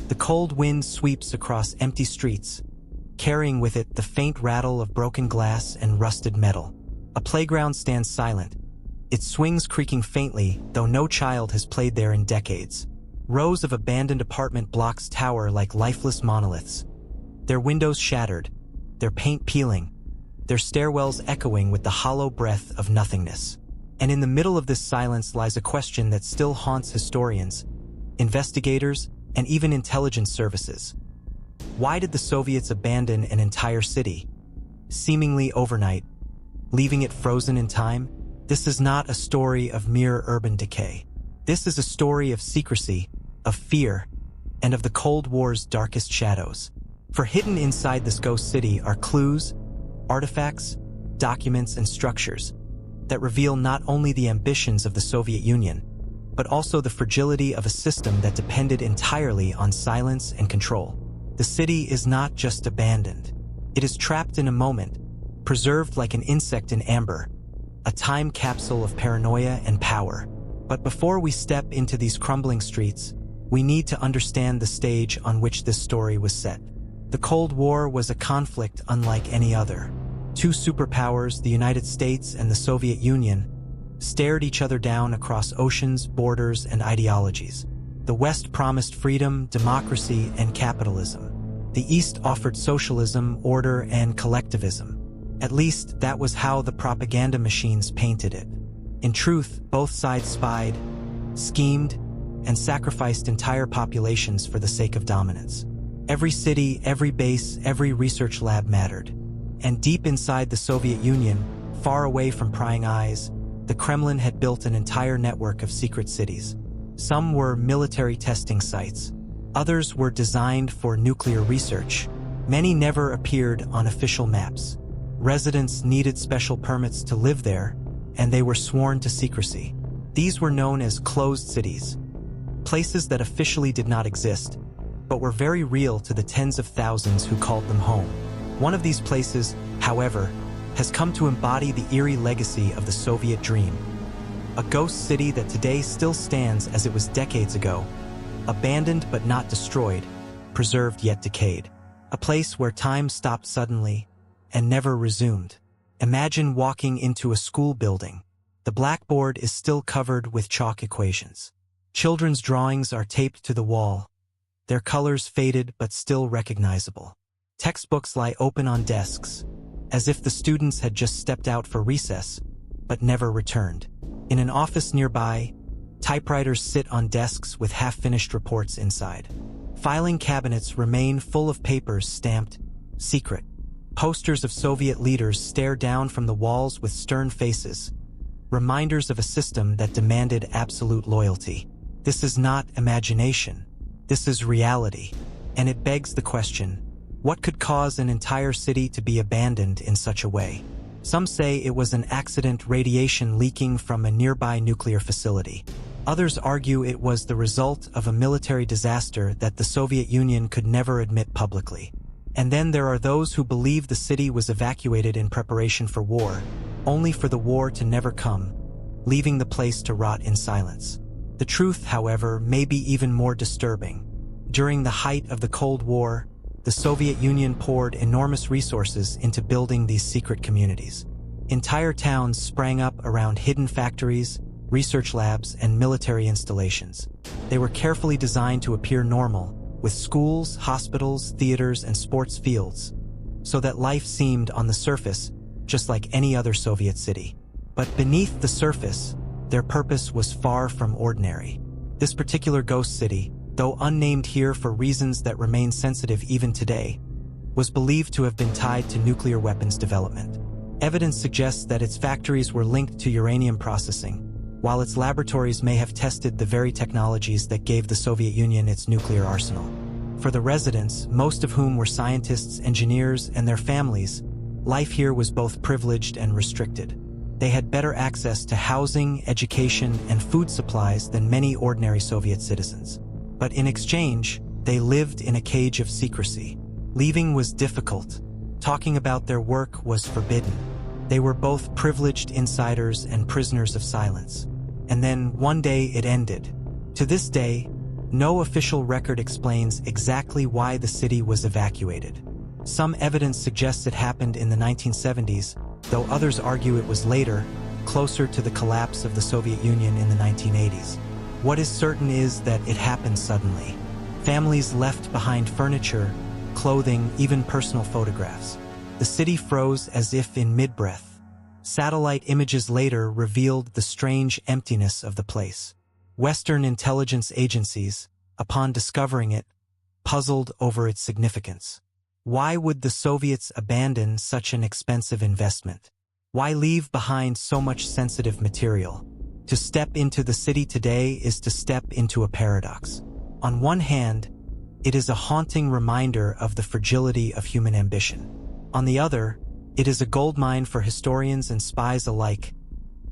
The cold wind sweeps across empty streets, carrying with it the faint rattle of broken glass and rusted metal. A playground stands silent, its swings creaking faintly, though no child has played there in decades. Rows of abandoned apartment blocks tower like lifeless monoliths, their windows shattered, their paint peeling, their stairwells echoing with the hollow breath of nothingness. And in the middle of this silence lies a question that still haunts historians, investigators, and even intelligence services. Why did the Soviets abandon an entire city, seemingly overnight, leaving it frozen in time? This is not a story of mere urban decay. This is a story of secrecy, of fear, and of the Cold War's darkest shadows. For hidden inside this ghost city are clues, artifacts, documents, and structures that reveal not only the ambitions of the Soviet Union, but also the fragility of a system that depended entirely on silence and control. The city is not just abandoned. It is trapped in a moment, preserved like an insect in amber, a time capsule of paranoia and power. But before we step into these crumbling streets, we need to understand the stage on which this story was set. The Cold War was a conflict unlike any other. Two superpowers, the United States and the Soviet Union, stared each other down across oceans, borders, and ideologies. The West promised freedom, democracy, and capitalism. The East offered socialism, order, and collectivism. At least, that was how the propaganda machines painted it. In truth, both sides spied, schemed, and sacrificed entire populations for the sake of dominance. Every city, every base, every research lab mattered. And deep inside the Soviet Union, far away from prying eyes, the Kremlin had built an entire network of secret cities. Some were military testing sites. Others were designed for nuclear research. Many never appeared on official maps. Residents needed special permits to live there, and they were sworn to secrecy. These were known as closed cities, places that officially did not exist, but were very real to the tens of thousands who called them home. One of these places, however, has come to embody the eerie legacy of the Soviet dream. A ghost city that today still stands as it was decades ago, abandoned but not destroyed, preserved yet decayed. A place where time stopped suddenly and never resumed. Imagine walking into a school building. The blackboard is still covered with chalk equations. Children's drawings are taped to the wall, their colors faded but still recognizable. Textbooks lie open on desks, as if the students had just stepped out for recess, but never returned. In an office nearby, typewriters sit on desks with half-finished reports inside. Filing cabinets remain full of papers stamped secret. Posters of Soviet leaders stare down from the walls with stern faces, reminders of a system that demanded absolute loyalty. This is not imagination. This is reality. And it begs the question, what could cause an entire city to be abandoned in such a way? Some say it was an accident, radiation leaking from a nearby nuclear facility. Others argue it was the result of a military disaster that the Soviet Union could never admit publicly. And then there are those who believe the city was evacuated in preparation for war, only for the war to never come, leaving the place to rot in silence. The truth, however, may be even more disturbing. During the height of the Cold War, the Soviet Union poured enormous resources into building these secret communities. Entire towns sprang up around hidden factories, research labs, and military installations. They were carefully designed to appear normal, with schools, hospitals, theaters, and sports fields, so that life seemed, on the surface, just like any other Soviet city. But beneath the surface, their purpose was far from ordinary. This particular ghost city, though unnamed here for reasons that remain sensitive even today, was believed to have been tied to nuclear weapons development. Evidence suggests that its factories were linked to uranium processing, while its laboratories may have tested the very technologies that gave the Soviet Union its nuclear arsenal. For the residents, most of whom were scientists, engineers, and their families, life here was both privileged and restricted. They had better access to housing, education, and food supplies than many ordinary Soviet citizens. But in exchange, they lived in a cage of secrecy. Leaving was difficult. Talking about their work was forbidden. They were both privileged insiders and prisoners of silence. And then, one day, it ended. To this day, No official record explains exactly why the city was evacuated. Some evidence suggests it happened in the 1970s, though others argue it was later, closer to the collapse of the Soviet Union in the 1980s. What is certain is that it happened suddenly. Families left behind furniture, clothing, even personal photographs. The city froze as if in mid-breath. Satellite images later revealed the strange emptiness of the place. Western intelligence agencies, upon discovering it, puzzled over its significance. Why would the Soviets abandon such an expensive investment? Why leave behind so much sensitive material? To step into the city today is to step into a paradox. On one hand, it is a haunting reminder of the fragility of human ambition. On the other, it is a goldmine for historians and spies alike,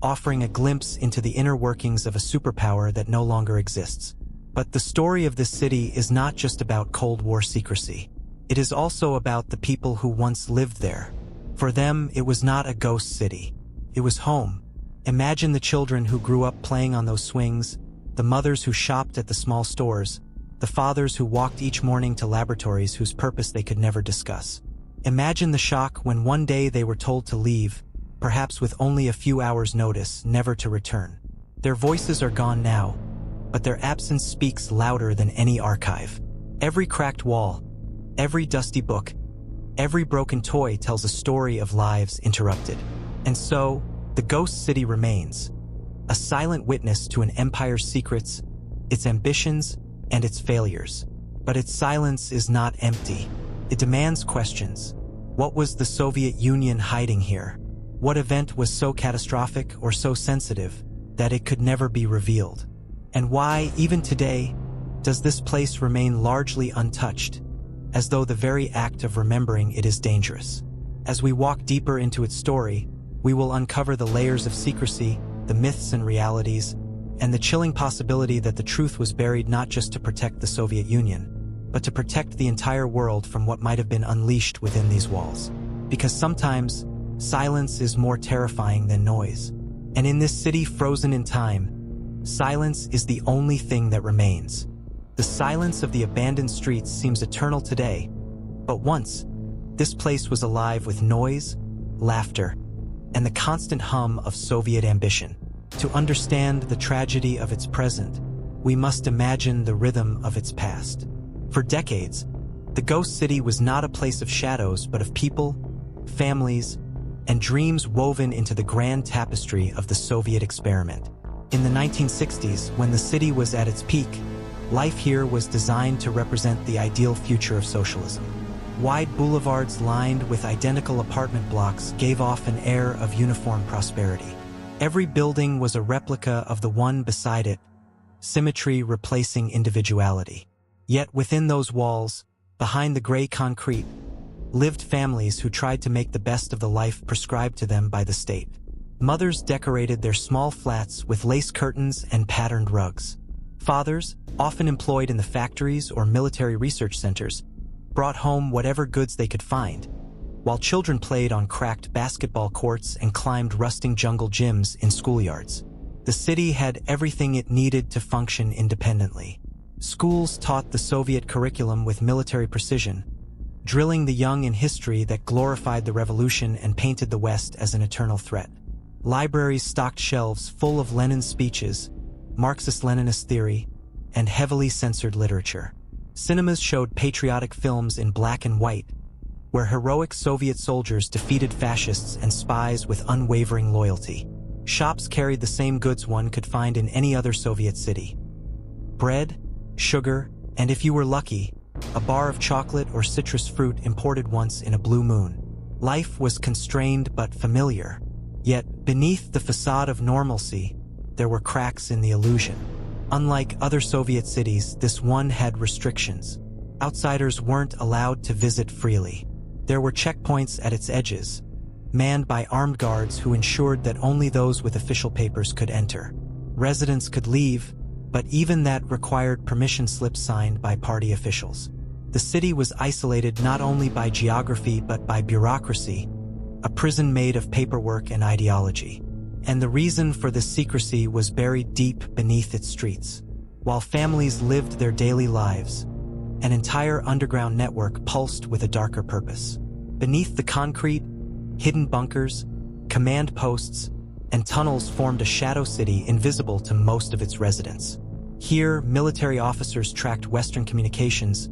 offering a glimpse into the inner workings of a superpower that no longer exists. But the story of this city is not just about Cold War secrecy. It is also about the people who once lived there. For them, it was not a ghost city. It was home. Imagine the children who grew up playing on those swings, the mothers who shopped at the small stores, the fathers who walked each morning to laboratories whose purpose they could never discuss. Imagine the shock when one day they were told to leave, perhaps with only a few hours' notice, never to return. Their voices are gone now, but their absence speaks louder than any archive. Every cracked wall, every dusty book, every broken toy tells a story of lives interrupted. And so, the ghost city remains, a silent witness to an empire's secrets, its ambitions, and its failures. But its silence is not empty. It demands questions. What was the Soviet Union hiding here? What event was so catastrophic or so sensitive that it could never be revealed? And why, even today, does this place remain largely untouched, as though the very act of remembering it is dangerous? As we walk deeper into its story, we will uncover the layers of secrecy, the myths and realities, and the chilling possibility that the truth was buried not just to protect the Soviet Union, but to protect the entire world from what might have been unleashed within these walls. Because sometimes, silence is more terrifying than noise. And in this city frozen in time, silence is the only thing that remains. The silence of the abandoned streets seems eternal today, but once, this place was alive with noise, laughter, and the constant hum of Soviet ambition. To understand the tragedy of its present, we must imagine the rhythm of its past. For decades, the ghost city was not a place of shadows, but of people, families, and dreams woven into the grand tapestry of the Soviet experiment. In the 1960s, when the city was at its peak, life here was designed to represent the ideal future of socialism. Wide boulevards lined with identical apartment blocks gave off an air of uniform prosperity. Every building was a replica of the one beside it, symmetry replacing individuality. Yet within those walls, behind the gray concrete, lived families who tried to make the best of the life prescribed to them by the state. Mothers decorated their small flats with lace curtains and patterned rugs. Fathers, often employed in the factories or military research centers, brought home whatever goods they could find, while children played on cracked basketball courts and climbed rusting jungle gyms in schoolyards. The city had everything it needed to function independently. Schools taught the Soviet curriculum with military precision, drilling the young in history that glorified the revolution and painted the West as an eternal threat. Libraries stocked shelves full of Lenin's speeches, Marxist-Leninist theory, and heavily censored literature. Cinemas showed patriotic films in black and white, where heroic Soviet soldiers defeated fascists and spies with unwavering loyalty. Shops carried the same goods one could find in any other Soviet city: bread, sugar, and if you were lucky, a bar of chocolate or citrus fruit imported once in a blue moon. Life was constrained but familiar. Yet, beneath the facade of normalcy, there were cracks in the illusion. Unlike other Soviet cities, this one had restrictions. Outsiders weren't allowed to visit freely. There were checkpoints at its edges, manned by armed guards who ensured that only those with official papers could enter. Residents could leave, but even that required permission slips signed by party officials. The city was isolated not only by geography but by bureaucracy, a prison made of paperwork and ideology. And the reason for this secrecy was buried deep beneath its streets. while families lived their daily lives, an entire underground network pulsed with a darker purpose. Beneath the concrete, hidden bunkers, command posts, and tunnels formed a shadow city invisible to most of its residents. Here, military officers tracked Western communications,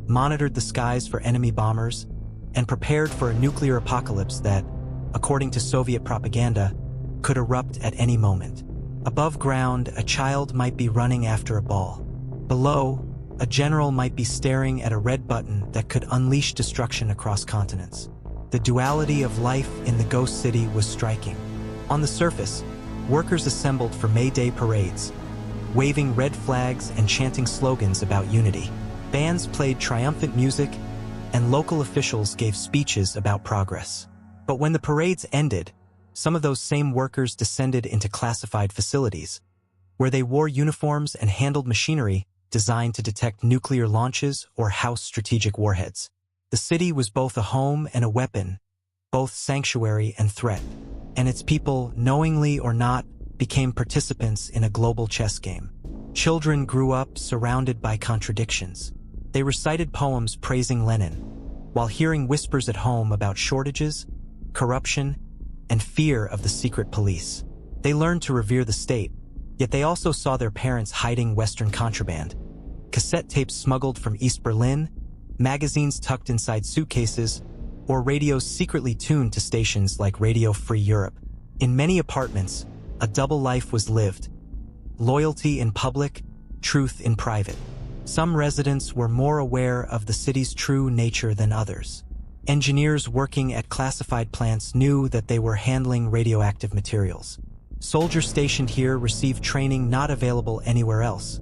monitored the skies for enemy bombers, and prepared for a nuclear apocalypse that, according to Soviet propaganda, could erupt at any moment. Above ground, a child might be running after a ball. Below, a general might be staring at a red button that could unleash destruction across continents. The duality of life in the ghost city was striking. On the surface, workers assembled for May Day parades, waving red flags and chanting slogans about unity. Bands played triumphant music, and local officials gave speeches about progress. But when the parades ended, some of those same workers descended into classified facilities, where they wore uniforms and handled machinery designed to detect nuclear launches or house strategic warheads. The city was both a home and a weapon, both sanctuary and threat, and its people, knowingly or not, became participants in a global chess game. Children grew up surrounded by contradictions. They recited poems praising Lenin, while hearing whispers at home about shortages, corruption, and fear of the secret police. They learned to revere the state, yet they also saw their parents hiding Western contraband, cassette tapes smuggled from East Berlin, magazines tucked inside suitcases, or radios secretly tuned to stations like Radio Free Europe. In many apartments, a double life was lived: loyalty in public, truth in private. Some residents were more aware of the city's true nature than others. Engineers working at classified plants knew that they were handling radioactive materials. Soldiers stationed here received training not available anywhere else,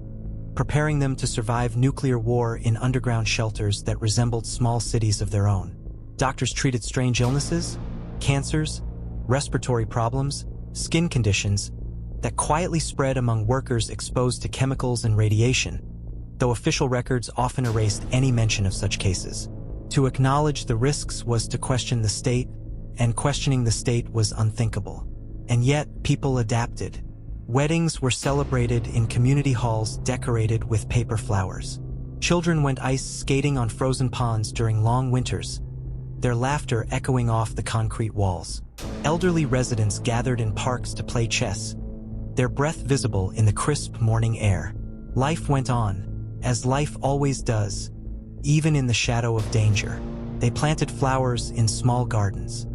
preparing them to survive nuclear war in underground shelters that resembled small cities of their own. Doctors treated strange illnesses, cancers, respiratory problems, skin conditions that quietly spread among workers exposed to chemicals and radiation, though official records often erased any mention of such cases. To acknowledge the risks was to question the state, and questioning the state was unthinkable. And yet, people adapted. Weddings were celebrated in community halls decorated with paper flowers. Children went ice skating on frozen ponds during long winters, their laughter echoing off the concrete walls. Elderly residents gathered in parks to play chess, their breath visible in the crisp morning air. Life went on, as life always does, even in the shadow of danger. They planted flowers in small gardens.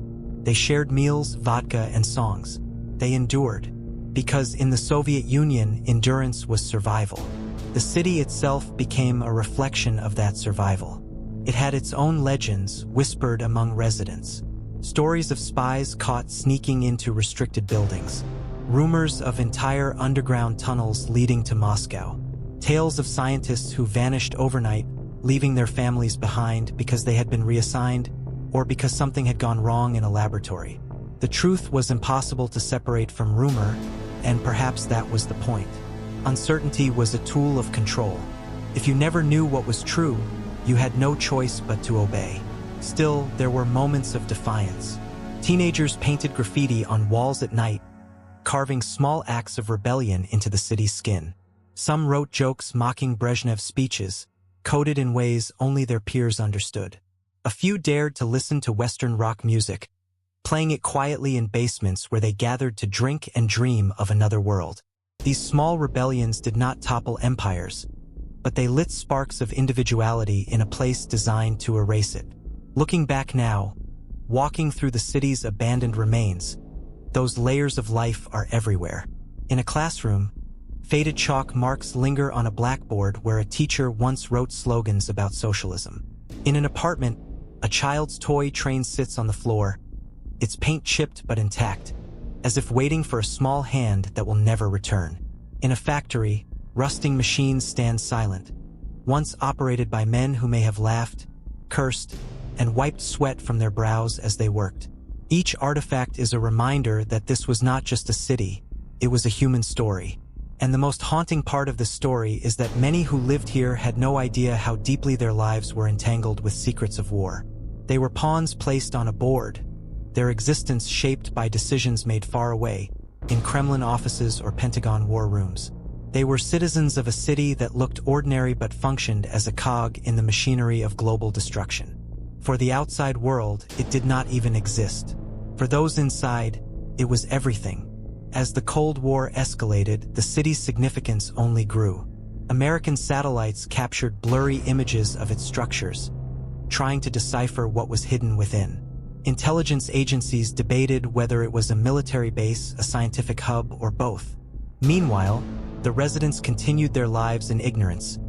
They shared meals, vodka, and songs. They endured, because in the Soviet Union, endurance was survival. The city itself became a reflection of that survival. It had its own legends whispered among residents. Stories of spies caught sneaking into restricted buildings. Rumors of entire underground tunnels leading to Moscow. Tales of scientists who vanished overnight, leaving their families behind because they had been reassigned or because something had gone wrong in a laboratory. The truth was impossible to separate from rumor, and perhaps that was the point. Uncertainty was a tool of control. If you never knew what was true, you had no choice but to obey. Still, there were moments of defiance. Teenagers painted graffiti on walls at night, carving small acts of rebellion into the city's skin. Some wrote jokes mocking Brezhnev's speeches, coded in ways only their peers understood. A few dared to listen to Western rock music, playing it quietly in basements where they gathered to drink and dream of another world. These small rebellions did not topple empires, but they lit sparks of individuality in a place designed to erase it. Looking back now, walking through the city's abandoned remains, those layers of life are everywhere. In a classroom, faded chalk marks linger on a blackboard where a teacher once wrote slogans about socialism. In an apartment, a child's toy train sits on the floor, its paint chipped but intact, as if waiting for a small hand that will never return. In a factory, rusting machines stand silent, once operated by men who may have laughed, cursed, and wiped sweat from their brows as they worked. Each artifact is a reminder that this was not just a city, it was a human story. And the most haunting part of the story is that many who lived here had no idea how deeply their lives were entangled with secrets of war. They were pawns placed on a board, their existence shaped by decisions made far away, in Kremlin offices or Pentagon war rooms. They were citizens of a city that looked ordinary but functioned as a cog in the machinery of global destruction. For the outside world, it did not even exist. For those inside, it was everything. As the Cold War escalated, the city's significance only grew. American satellites captured blurry images of its structures, trying to decipher what was hidden within. Intelligence agencies debated whether it was a military base, a scientific hub, or both. Meanwhile, the residents continued their lives in ignorance,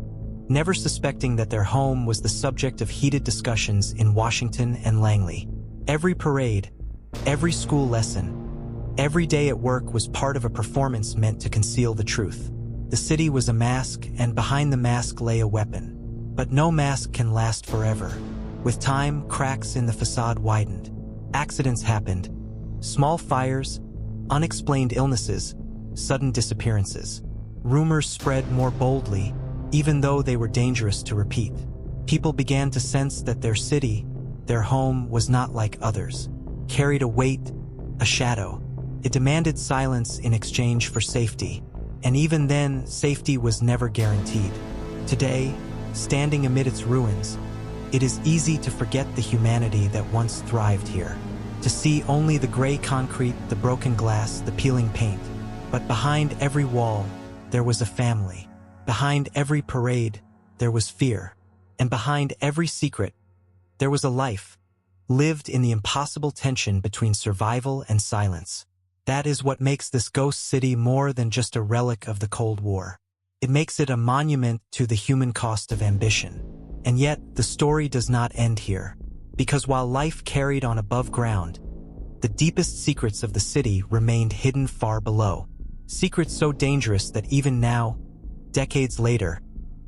never suspecting that their home was the subject of heated discussions in Washington and Langley. Every parade, every school lesson, every day at work was part of a performance meant to conceal the truth. The city was a mask, and behind the mask lay a weapon. But no mask can last forever. With time, cracks in the facade widened. Accidents happened. Small fires, unexplained illnesses, sudden disappearances. Rumors spread more boldly, even though they were dangerous to repeat. People began to sense that their city, their home, was not like others. Carried a weight, a shadow. It demanded silence in exchange for safety. And even then, safety was never guaranteed. Today, standing amid its ruins, it is easy to forget the humanity that once thrived here. To see only the gray concrete, the broken glass, the peeling paint. But behind every wall, there was a family. Behind every parade, there was fear. And behind every secret, there was a life, lived in the impossible tension between survival and silence. That is what makes this ghost city more than just a relic of the Cold War. It makes it a monument to the human cost of ambition. And yet, the story does not end here. Because while life carried on above ground, the deepest secrets of the city remained hidden far below. Secrets so dangerous that even now, decades later,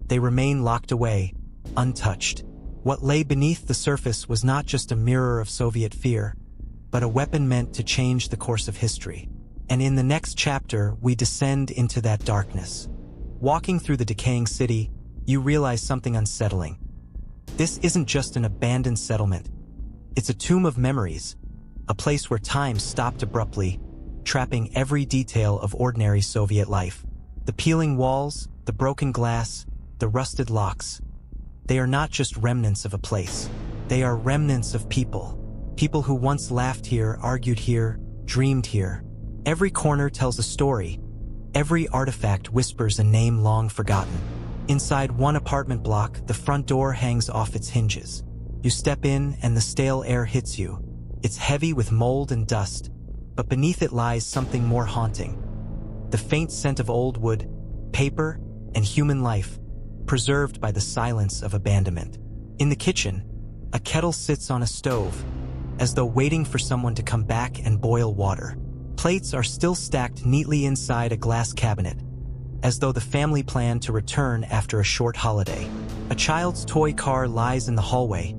they remain locked away, untouched. What lay beneath the surface was not just a mirror of Soviet fear, but a weapon meant to change the course of history. And in the next chapter, we descend into that darkness. Walking through the decaying city, you realize something unsettling. This isn't just an abandoned settlement. It's a tomb of memories, a place where time stopped abruptly, trapping every detail of ordinary Soviet life. The peeling walls, the broken glass, the rusted locks. They are not just remnants of a place. They are remnants of people. People who once laughed here, argued here, dreamed here. Every corner tells a story. Every artifact whispers a name long forgotten. Inside one apartment block, the front door hangs off its hinges. You step in and the stale air hits you. It's heavy with mold and dust, but beneath it lies something more haunting. The faint scent of old wood, paper, and human life, preserved by the silence of abandonment. In the kitchen, a kettle sits on a stove, as though waiting for someone to come back and boil water. Plates are still stacked neatly inside a glass cabinet, as though the family planned to return after a short holiday. A child's toy car lies in the hallway,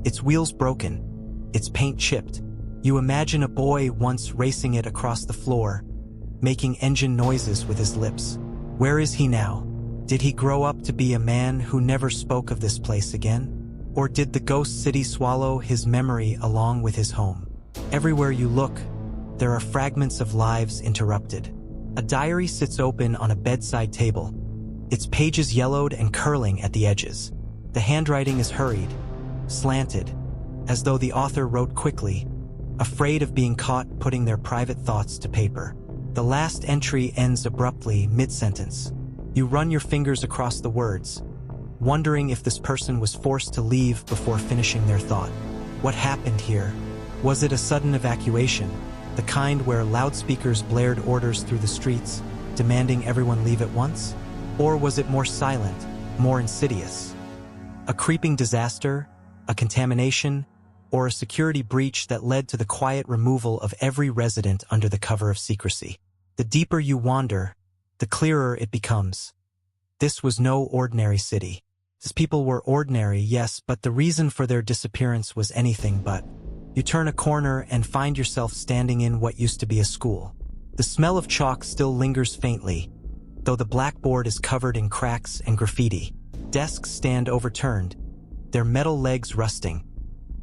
its wheels broken, its paint chipped. You imagine a boy once racing it across the floor, making engine noises with his lips. Where is he now? Did he grow up to be a man who never spoke of this place again? Or did the ghost city swallow his memory along with his home? Everywhere you look, there are fragments of lives interrupted. A diary sits open on a bedside table, its pages yellowed and curling at the edges. The handwriting is hurried, slanted, as though the author wrote quickly, afraid of being caught putting their private thoughts to paper. The last entry ends abruptly, mid-sentence. You run your fingers across the words, wondering if this person was forced to leave before finishing their thought. What happened here? Was it a sudden evacuation, the kind where loudspeakers blared orders through the streets, demanding everyone leave at once? Or was it more silent, more insidious? A creeping disaster, a contamination, or a security breach that led to the quiet removal of every resident under the cover of secrecy? The deeper you wander, the clearer it becomes. This was no ordinary city. These people were ordinary, yes, but the reason for their disappearance was anything but. You turn a corner and find yourself standing in what used to be a school. The smell of chalk still lingers faintly, though the blackboard is covered in cracks and graffiti. Desks stand overturned, their metal legs rusting,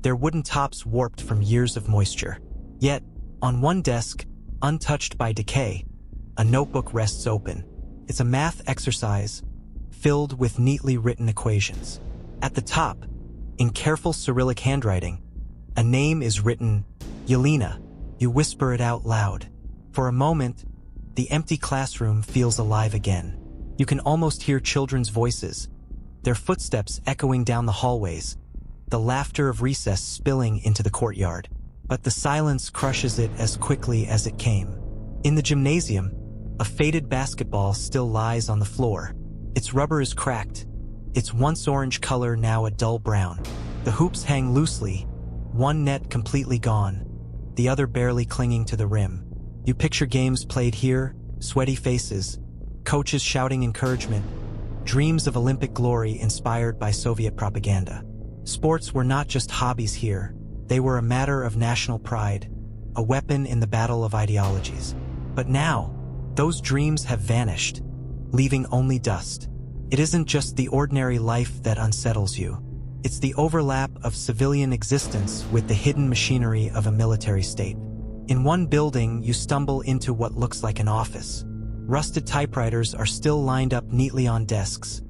their wooden tops warped from years of moisture. Yet, on one desk, untouched by decay, a notebook rests open. It's a math exercise filled with neatly written equations. At the top, in careful Cyrillic handwriting, a name is written, Yelena. You whisper it out loud. For a moment, the empty classroom feels alive again. You can almost hear children's voices, their footsteps echoing down the hallways, the laughter of recess spilling into the courtyard. But the silence crushes it as quickly as it came. In the gymnasium, a faded basketball still lies on the floor. Its rubber is cracked, its once orange color now a dull brown. The hoops hang loosely, one net completely gone, the other barely clinging to the rim. You picture games played here, sweaty faces, coaches shouting encouragement, dreams of Olympic glory inspired by Soviet propaganda. Sports were not just hobbies here, they were a matter of national pride, a weapon in the battle of ideologies. But now, those dreams have vanished, leaving only dust. It isn't just the ordinary life that unsettles you. It's the overlap of civilian existence with the hidden machinery of a military state. In one building, you stumble into what looks like an office. Rusted typewriters are still lined up neatly on desks,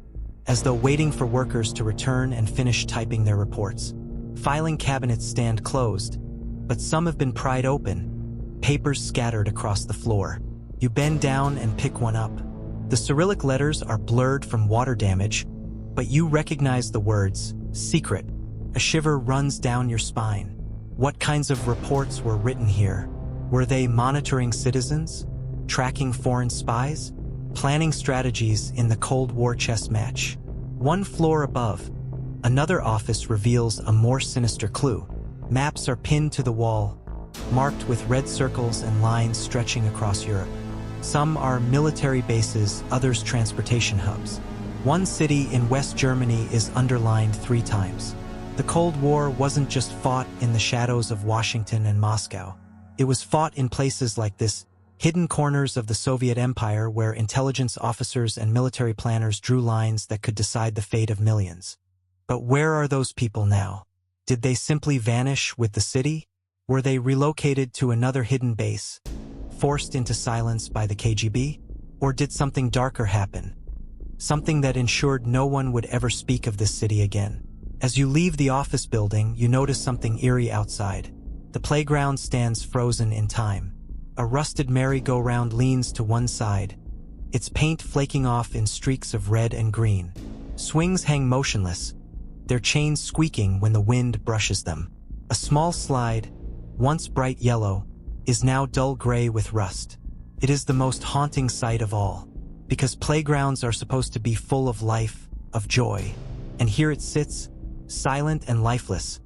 as though waiting for workers to return and finish typing their reports. Filing cabinets stand closed, but some have been pried open, papers scattered across the floor. You bend down and pick one up. The Cyrillic letters are blurred from water damage, but you recognize the words, secret. A shiver runs down your spine. What kinds of reports were written here? Were they monitoring citizens? Tracking foreign spies? Planning strategies in the Cold War chess match? One floor above, another office reveals a more sinister clue. Maps are pinned to the wall, marked with red circles and lines stretching across Europe. Some are military bases, others transportation hubs. One city in West Germany is underlined 3 times. The Cold War wasn't just fought in the shadows of Washington and Moscow. It was fought in places like this, hidden corners of the Soviet Empire where intelligence officers and military planners drew lines that could decide the fate of millions. But where are those people now? Did they simply vanish with the city? Were they relocated to another hidden base, forced into silence by the KGB? Or did something darker happen? Something that ensured no one would ever speak of this city again. As you leave the office building, you notice something eerie outside. The playground stands frozen in time. A rusted merry-go-round leans to one side, its paint flaking off in streaks of red and green. Swings hang motionless, their chains squeaking when the wind brushes them. A small slide, once bright yellow, is now dull gray with rust. It is the most haunting sight of all, because playgrounds are supposed to be full of life, of joy, and here it sits, silent and lifeless,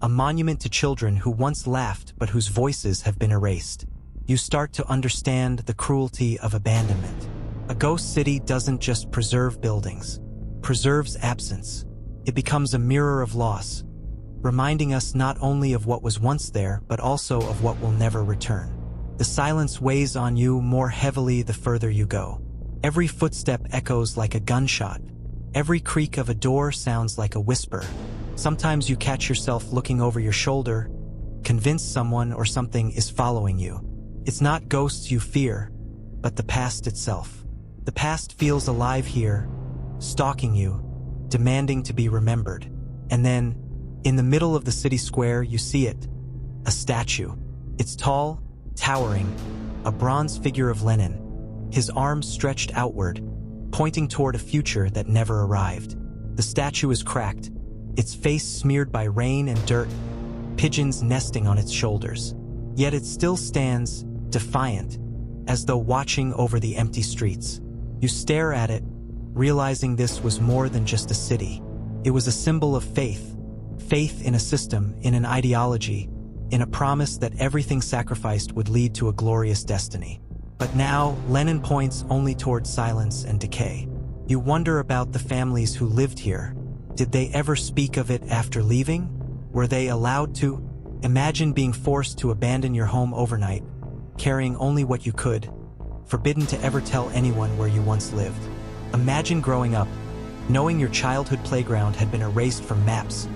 a monument to children who once laughed but whose voices have been erased. You start to understand the cruelty of abandonment. A ghost city doesn't just preserve buildings, preserves absence. It becomes a mirror of loss, reminding us not only of what was once there, but also of what will never return. The silence weighs on you more heavily the further you go. Every footstep echoes like a gunshot. Every creak of a door sounds like a whisper. Sometimes you catch yourself looking over your shoulder, convinced someone or something is following you. It's not ghosts you fear, but the past itself. The past feels alive here, stalking you, demanding to be remembered. And then, in the middle of the city square, you see it, a statue. It's tall, towering, a bronze figure of Lenin, his arms stretched outward, pointing toward a future that never arrived. The statue is cracked, its face smeared by rain and dirt, pigeons nesting on its shoulders. Yet it still stands, defiant, as though watching over the empty streets. You stare at it, realizing this was more than just a city. It was a symbol of faith. Faith in a system, in an ideology, in a promise that everything sacrificed would lead to a glorious destiny. But now, Lenin points only toward silence and decay. You wonder about the families who lived here. Did they ever speak of it after leaving? Were they allowed to? Imagine being forced to abandon your home overnight, carrying only what you could, forbidden to ever tell anyone where you once lived. Imagine growing up, knowing your childhood playground had been erased from maps,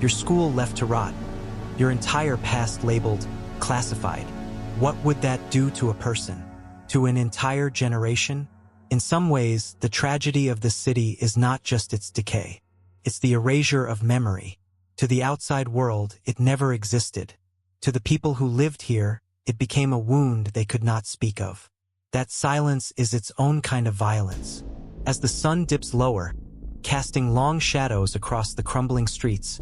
your school left to rot, your entire past labeled classified. What would that do to a person? To an entire generation? In some ways, the tragedy of this city is not just its decay. It's the erasure of memory. To the outside world, it never existed. To the people who lived here, it became a wound they could not speak of. That silence is its own kind of violence. As the sun dips lower, casting long shadows across the crumbling streets,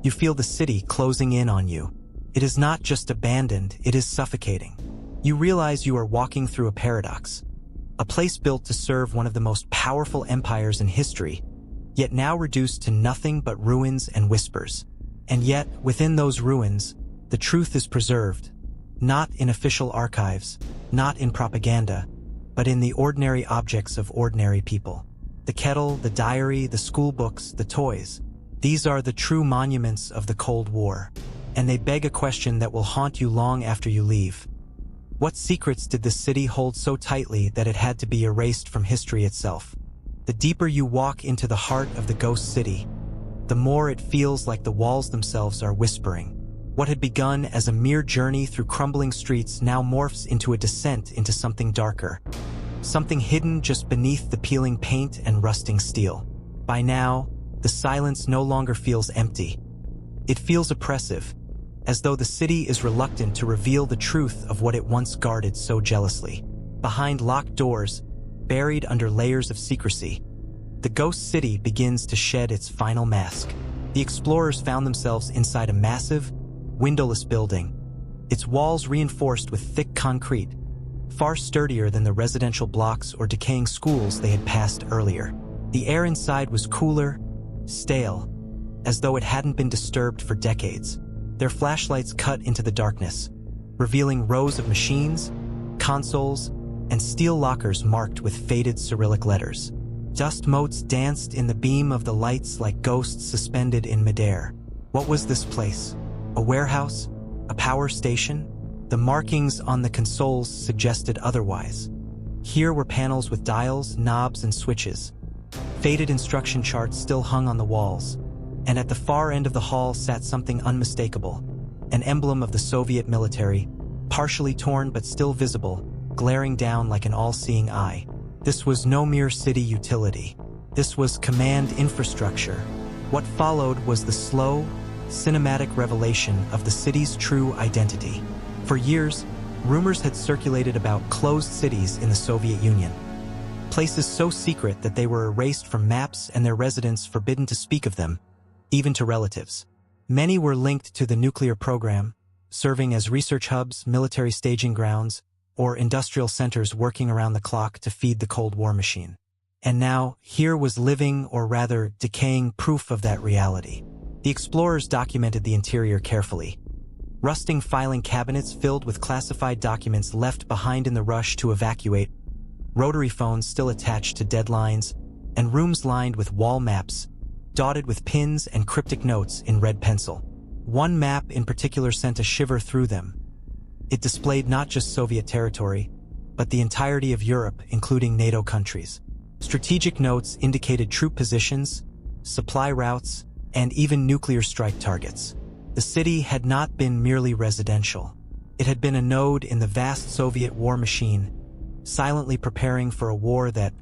you feel the city closing in on you. It is not just abandoned, it is suffocating. You realize you are walking through a paradox. A place built to serve one of the most powerful empires in history, yet now reduced to nothing but ruins and whispers. And yet, within those ruins, the truth is preserved, not in official archives, not in propaganda, but in the ordinary objects of ordinary people. The kettle, the diary, the school books, the toys. These are the true monuments of the Cold War, and they beg a question that will haunt you long after you leave. What secrets did this city hold so tightly that it had to be erased from history itself? The deeper you walk into the heart of the ghost city, the more it feels like the walls themselves are whispering. What had begun as a mere journey through crumbling streets now morphs into a descent into something darker, something hidden just beneath the peeling paint and rusting steel. By now, the silence no longer feels empty. It feels oppressive, as though the city is reluctant to reveal the truth of what it once guarded so jealously. Behind locked doors, buried under layers of secrecy, the ghost city begins to shed its final mask. The explorers found themselves inside a massive, windowless building, its walls reinforced with thick concrete, far sturdier than the residential blocks or decaying schools they had passed earlier. The air inside was cooler, stale, as though it hadn't been disturbed for decades. Their flashlights cut into the darkness, revealing rows of machines, consoles, and steel lockers marked with faded Cyrillic letters. Dust motes danced in the beam of the lights like ghosts suspended in midair. What was this place? A warehouse? A power station? The markings on the consoles suggested otherwise. Here were panels with dials, knobs, and switches. Faded instruction charts still hung on the walls, and at the far end of the hall sat something unmistakable, an emblem of the Soviet military, partially torn but still visible, glaring down like an all-seeing eye. This was no mere city utility. This was command infrastructure. What followed was the slow, cinematic revelation of the city's true identity. For years, rumors had circulated about closed cities in the Soviet Union. Places so secret that they were erased from maps and their residents forbidden to speak of them, even to relatives. Many were linked to the nuclear program, serving as research hubs, military staging grounds, or industrial centers working around the clock to feed the Cold War machine. And now, here was living, or rather, decaying proof of that reality. The explorers documented the interior carefully. Rusting filing cabinets filled with classified documents left behind in the rush to evacuate, rotary phones still attached to deadlines, and rooms lined with wall maps, dotted with pins and cryptic notes in red pencil. One map in particular sent a shiver through them. It displayed not just Soviet territory, but the entirety of Europe, including NATO countries. Strategic notes indicated troop positions, supply routes, and even nuclear strike targets. The city had not been merely residential. It had been a node in the vast Soviet war machine, silently preparing for a war that,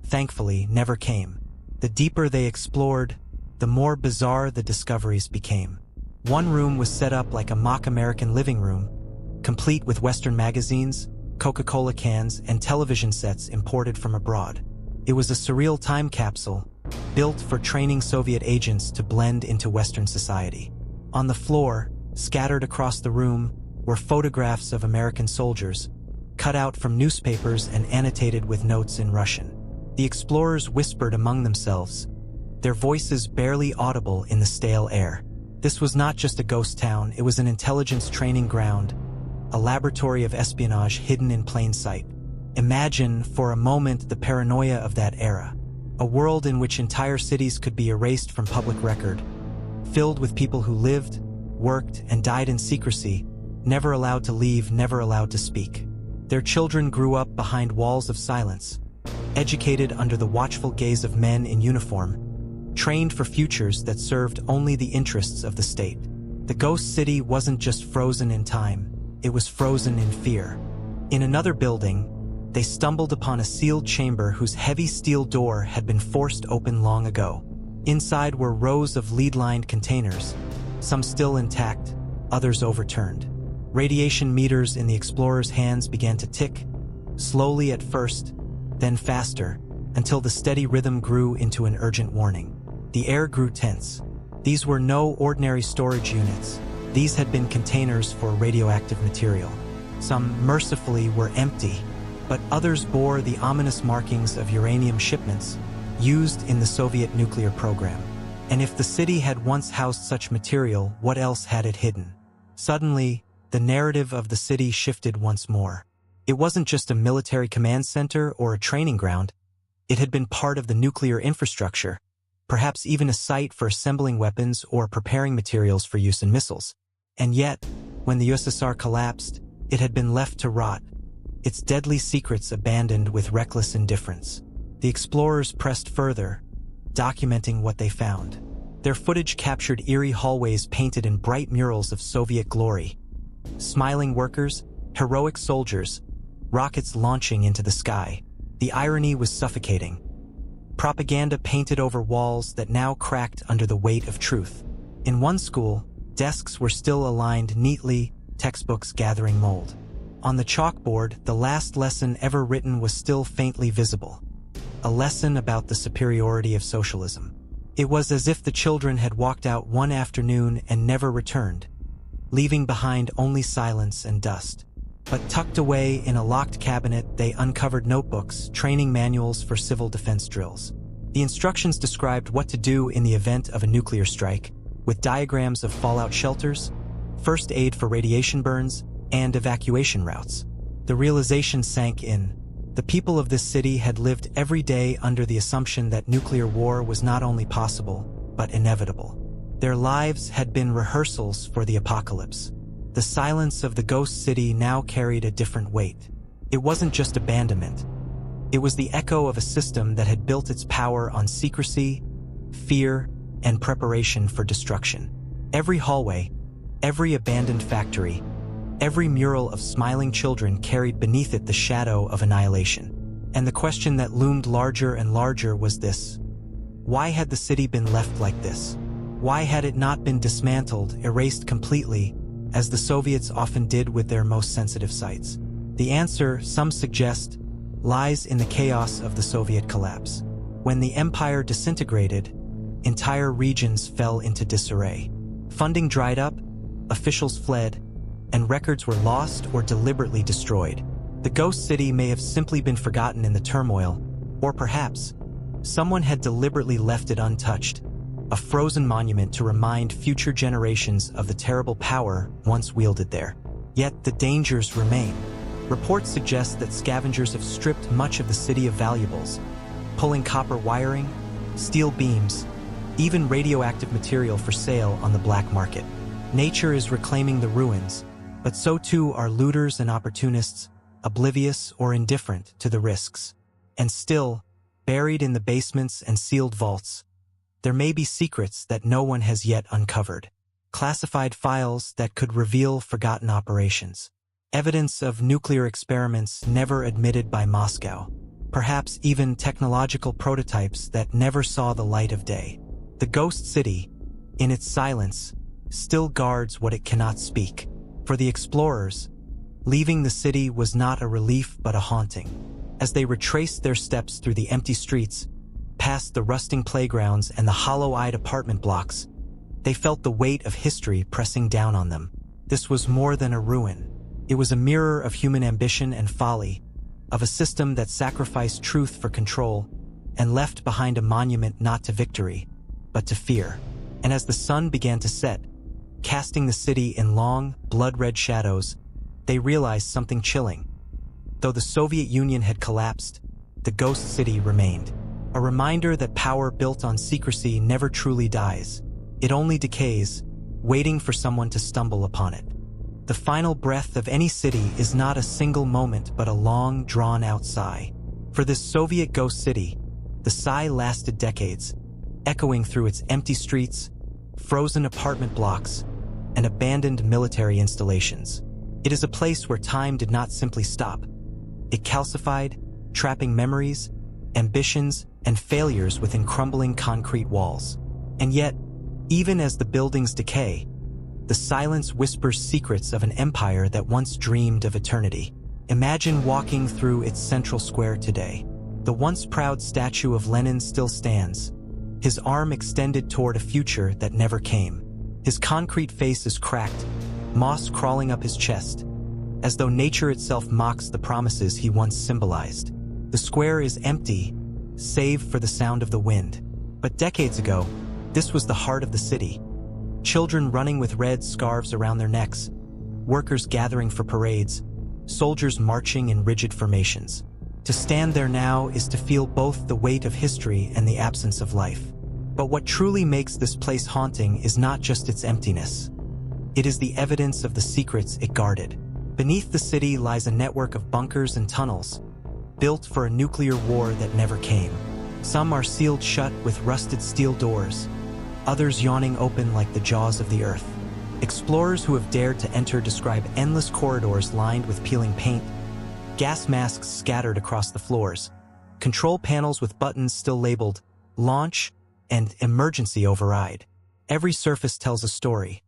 thankfully, never came. The deeper they explored, the more bizarre the discoveries became. One room was set up like a mock American living room, complete with Western magazines, Coca-Cola cans, and television sets imported from abroad. It was a surreal time capsule, built for training Soviet agents to blend into Western society. On the floor, scattered across the room, were photographs of American soldiers, cut out from newspapers and annotated with notes in Russian. The explorers whispered among themselves, their voices barely audible in the stale air. This was not just a ghost town, it was an intelligence training ground, a laboratory of espionage hidden in plain sight. Imagine, for a moment, the paranoia of that era. A world in which entire cities could be erased from public record, filled with people who lived, worked, and died in secrecy, never allowed to leave, never allowed to speak. Their children grew up behind walls of silence, educated under the watchful gaze of men in uniform, trained for futures that served only the interests of the state. The ghost city wasn't just frozen in time, it was frozen in fear. In another building, they stumbled upon a sealed chamber whose heavy steel door had been forced open long ago. Inside were rows of lead-lined containers, some still intact, others overturned. Radiation meters in the explorers' hands began to tick, slowly at first, then faster, until the steady rhythm grew into an urgent warning. The air grew tense. These were no ordinary storage units. These had been containers for radioactive material. Some, mercifully, were empty, but others bore the ominous markings of uranium shipments used in the Soviet nuclear program. And if the city had once housed such material, what else had it hidden? Suddenly, the narrative of the city shifted once more. It wasn't just a military command center or a training ground. It had been part of the nuclear infrastructure, perhaps even a site for assembling weapons or preparing materials for use in missiles. And yet, when the USSR collapsed, it had been left to rot, its deadly secrets abandoned with reckless indifference. The explorers pressed further, documenting what they found. Their footage captured eerie hallways painted in bright murals of Soviet glory. Smiling workers, heroic soldiers, rockets launching into the sky. The irony was suffocating. Propaganda painted over walls that now cracked under the weight of truth. In one school, desks were still aligned neatly, textbooks gathering mold. On the chalkboard, the last lesson ever written was still faintly visible. A lesson about the superiority of socialism. It was as if the children had walked out one afternoon and never returned, leaving behind only silence and dust. But tucked away in a locked cabinet, they uncovered notebooks, training manuals for civil defense drills. The instructions described what to do in the event of a nuclear strike, with diagrams of fallout shelters, first aid for radiation burns, and evacuation routes. The realization sank in. The people of this city had lived every day under the assumption that nuclear war was not only possible, but inevitable. Their lives had been rehearsals for the apocalypse. The silence of the ghost city now carried a different weight. It wasn't just abandonment. It was the echo of a system that had built its power on secrecy, fear, and preparation for destruction. Every hallway, every abandoned factory, every mural of smiling children carried beneath it the shadow of annihilation. And the question that loomed larger and larger was this: why had the city been left like this? Why had it not been dismantled, erased completely, as the Soviets often did with their most sensitive sites? The answer, some suggest, lies in the chaos of the Soviet collapse. When the empire disintegrated, entire regions fell into disarray. Funding dried up, officials fled, and records were lost or deliberately destroyed. The ghost city may have simply been forgotten in the turmoil, or perhaps someone had deliberately left it untouched, a frozen monument to remind future generations of the terrible power once wielded there. Yet the dangers remain. Reports suggest that scavengers have stripped much of the city of valuables, pulling copper wiring, steel beams, even radioactive material for sale on the black market. Nature is reclaiming the ruins, but so too are looters and opportunists, oblivious or indifferent to the risks. And still, buried in the basements and sealed vaults, there may be secrets that no one has yet uncovered. Classified files that could reveal forgotten operations. Evidence of nuclear experiments never admitted by Moscow. Perhaps even technological prototypes that never saw the light of day. The ghost city, in its silence, still guards what it cannot speak. For the explorers, leaving the city was not a relief but a haunting. As they retraced their steps through the empty streets, past the rusting playgrounds and the hollow-eyed apartment blocks, they felt the weight of history pressing down on them. This was more than a ruin. It was a mirror of human ambition and folly, of a system that sacrificed truth for control and left behind a monument not to victory, but to fear. And as the sun began to set, casting the city in long, blood-red shadows, they realized something chilling. Though the Soviet Union had collapsed, the ghost city remained. A reminder that power built on secrecy never truly dies. It only decays, waiting for someone to stumble upon it. The final breath of any city is not a single moment but a long, drawn-out sigh. For this Soviet ghost city, the sigh lasted decades, echoing through its empty streets, frozen apartment blocks, and abandoned military installations. It is a place where time did not simply stop. It calcified, trapping memories, ambitions, and failures within crumbling concrete walls. And yet, even as the buildings decay, the silence whispers secrets of an empire that once dreamed of eternity. Imagine walking through its central square today. The once proud statue of Lenin still stands, his arm extended toward a future that never came. His concrete face is cracked, moss crawling up his chest, as though nature itself mocks the promises he once symbolized. The square is empty, save for the sound of the wind. But decades ago, this was the heart of the city. Children running with red scarves around their necks, workers gathering for parades, soldiers marching in rigid formations. To stand there now is to feel both the weight of history and the absence of life. But what truly makes this place haunting is not just its emptiness. It is the evidence of the secrets it guarded. Beneath the city lies a network of bunkers and tunnels, built for a nuclear war that never came. Some are sealed shut with rusted steel doors, others yawning open like the jaws of the earth. Explorers who have dared to enter describe endless corridors lined with peeling paint, gas masks scattered across the floors, control panels with buttons still labeled launch and emergency override. Every surface tells a story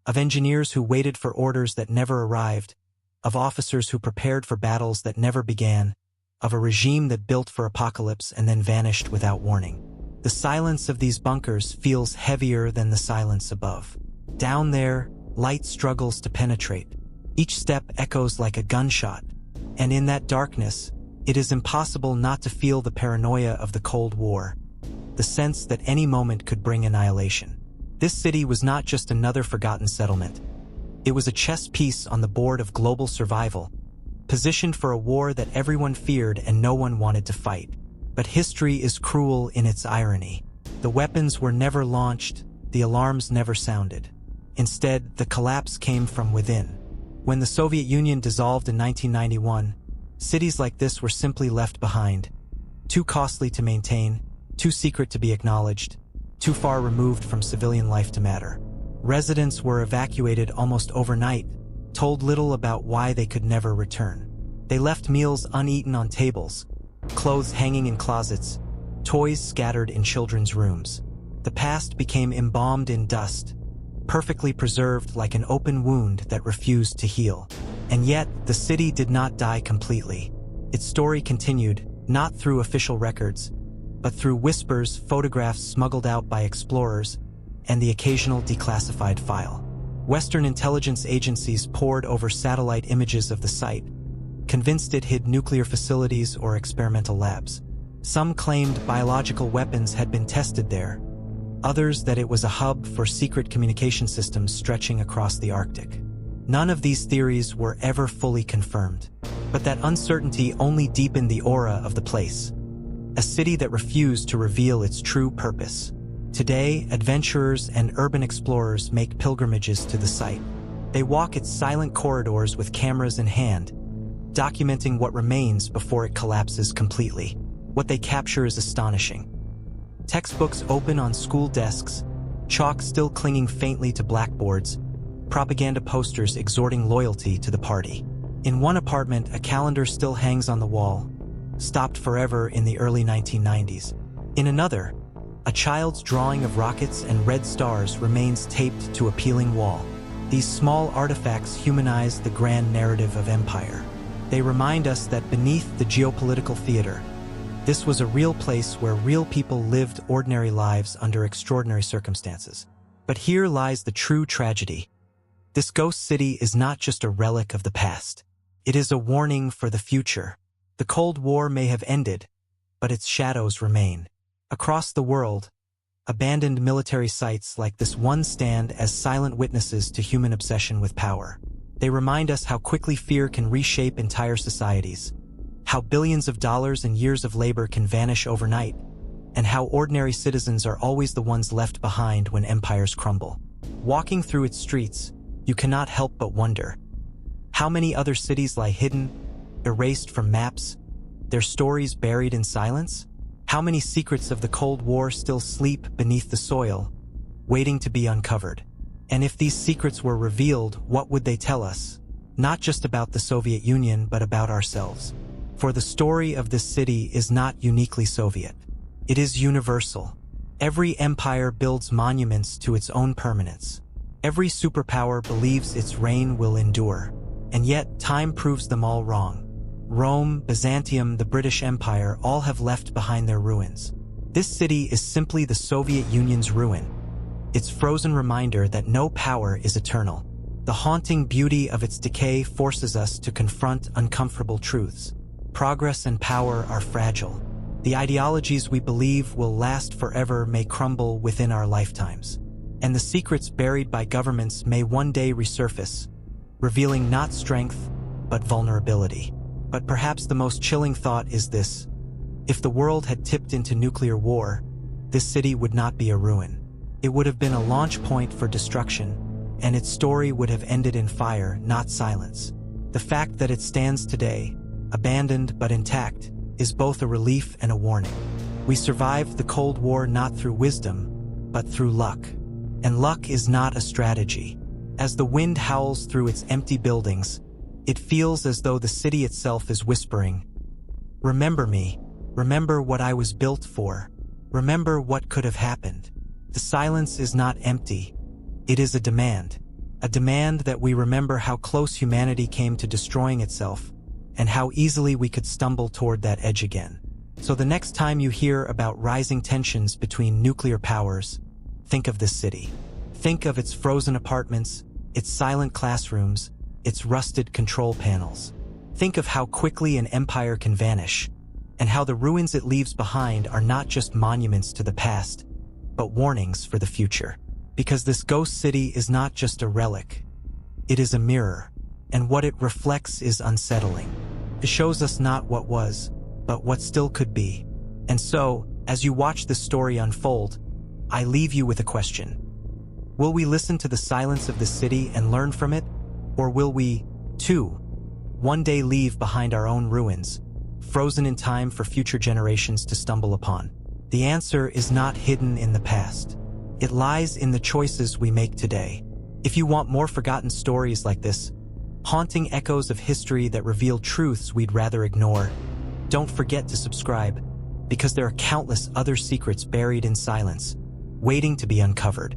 of engineers who waited for orders that never arrived, of officers who prepared for battles that never began, of a regime that built for apocalypse and then vanished without warning. The silence of these bunkers feels heavier than the silence above. Down there, light struggles to penetrate. Each step echoes like a gunshot, and in that darkness, it is impossible not to feel the paranoia of the Cold War, the sense that any moment could bring annihilation. This city was not just another forgotten settlement. It was a chess piece on the board of global survival, positioned for a war that everyone feared and no one wanted to fight. But history is cruel in its irony. The weapons were never launched, the alarms never sounded. Instead, the collapse came from within. When the Soviet Union dissolved in 1991, cities like this were simply left behind, too costly to maintain, too secret to be acknowledged, too far removed from civilian life to matter. Residents were evacuated almost overnight, told little about why they could never return. They left meals uneaten on tables, clothes hanging in closets, toys scattered in children's rooms. The past became embalmed in dust, perfectly preserved like an open wound that refused to heal. And yet, the city did not die completely. Its story continued, not through official records, but through whispers, photographs smuggled out by explorers, and the occasional declassified file. Western intelligence agencies pored over satellite images of the site, convinced it hid nuclear facilities or experimental labs. Some claimed biological weapons had been tested there, others that it was a hub for secret communication systems stretching across the Arctic. None of these theories were ever fully confirmed, but that uncertainty only deepened the aura of the place, a city that refused to reveal its true purpose. Today, adventurers and urban explorers make pilgrimages to the site. They walk its silent corridors with cameras in hand, documenting what remains before it collapses completely. What they capture is astonishing. Textbooks open on school desks, chalk still clinging faintly to blackboards, propaganda posters exhorting loyalty to the party. In one apartment, a calendar still hangs on the wall, stopped forever in the early 1990s. In another, a child's drawing of rockets and red stars remains taped to a peeling wall. These small artifacts humanize the grand narrative of empire. They remind us that beneath the geopolitical theater, this was a real place where real people lived ordinary lives under extraordinary circumstances. But here lies the true tragedy. This ghost city is not just a relic of the past. It is a warning for the future. The Cold War may have ended, but its shadows remain. Across the world, abandoned military sites like this one stand as silent witnesses to human obsession with power. They remind us how quickly fear can reshape entire societies, how billions of dollars and years of labor can vanish overnight, and how ordinary citizens are always the ones left behind when empires crumble. Walking through its streets, you cannot help but wonder, how many other cities lie hidden, erased from maps, their stories buried in silence? How many secrets of the Cold War still sleep beneath the soil, waiting to be uncovered? And if these secrets were revealed, what would they tell us? Not just about the Soviet Union, but about ourselves. For the story of this city is not uniquely Soviet. It is universal. Every empire builds monuments to its own permanence. Every superpower believes its reign will endure. And yet, time proves them all wrong. Rome, Byzantium, the British Empire all have left behind their ruins. This city is simply the Soviet Union's ruin. Its frozen reminder that no power is eternal. The haunting beauty of its decay forces us to confront uncomfortable truths. Progress and power are fragile. The ideologies we believe will last forever may crumble within our lifetimes. And the secrets buried by governments may one day resurface, revealing not strength, but vulnerability. But perhaps the most chilling thought is this: if the world had tipped into nuclear war, this city would not be a ruin. It would have been a launch point for destruction, and its story would have ended in fire, not silence. The fact that it stands today, abandoned but intact, is both a relief and a warning. We survived the Cold War not through wisdom, but through luck. And luck is not a strategy. As the wind howls through its empty buildings, it feels as though the city itself is whispering, "Remember me. Remember what I was built for. Remember what could have happened." The silence is not empty. It is a demand that we remember how close humanity came to destroying itself, and how easily we could stumble toward that edge again. So the next time you hear about rising tensions between nuclear powers, think of this city. Think of its frozen apartments, its silent classrooms, its rusted control panels. Think of how quickly an empire can vanish, and how the ruins it leaves behind are not just monuments to the past, but warnings for the future. Because this ghost city is not just a relic, it is a mirror, and what it reflects is unsettling. It shows us not what was, but what still could be. And so, as you watch this story unfold, I leave you with a question. Will we listen to the silence of the city and learn from it? Or will we, too, one day leave behind our own ruins, frozen in time for future generations to stumble upon? The answer is not hidden in the past. It lies in the choices we make today. If you want more forgotten stories like this, haunting echoes of history that reveal truths we'd rather ignore, don't forget to subscribe, because there are countless other secrets buried in silence, waiting to be uncovered.